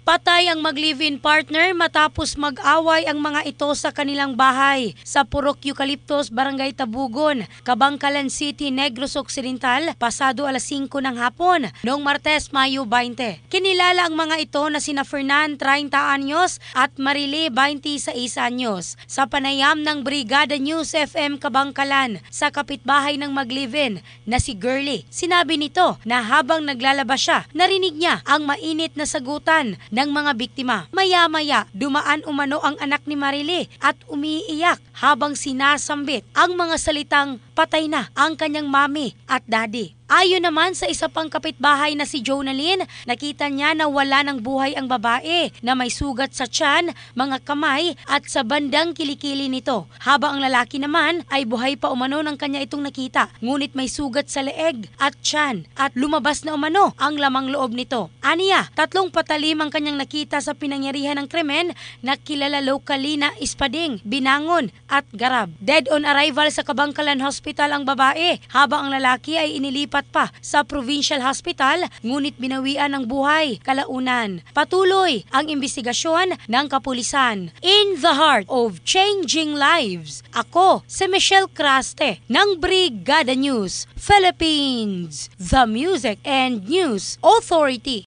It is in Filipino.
Patay ang mag-live-in partner matapos mag-away ang mga ito sa kanilang bahay sa Purok Eucalyptus, Barangay Tabugon, Cabangcalan City, Negros Occidental, pasado alas 5 ng hapon noong Martes, Mayo 20. Kinilala ang mga ito na sina Fernan, 30 anyos at Marily, 26 anyos sa panayam ng Brigada News FM Cabangcalan sa kapitbahay ng mag-live-in na si Girlie. Sinabi nito na habang naglalabas siya, narinig niya ang mainit na sagutan ng mga biktima. Maya-maya, dumaan umano ang anak ni Marily at umiiyak habang sinasambit ang mga salitang patay na ang kanyang mami at daddy. Ayon naman sa isa pang kapitbahay na si Jonalyn, nakita niya na wala ng buhay ang babae na may sugat sa tiyan, mga kamay at sa bandang kilikili nito. Habang ang lalaki naman ay buhay pa umano ng kanya itong nakita, ngunit may sugat sa leeg at tiyan at lumabas na umano ang lamang loob nito. Aniya, 3 patalim ang kanyang nakita sa pinangyarihan ng krimen na kilala locally na Ispading, Binangon at Garab. Dead on arrival sa Cabangcalan Hospital ang babae habang ang lalaki ay inilipat pa sa Provincial Hospital ngunit binawian ng buhay kalaunan. Patuloy ang investigasyon ng kapulisan. In the heart of changing lives, ako si Michelle Craste ng Brigada News Philippines, the Music and News Authority.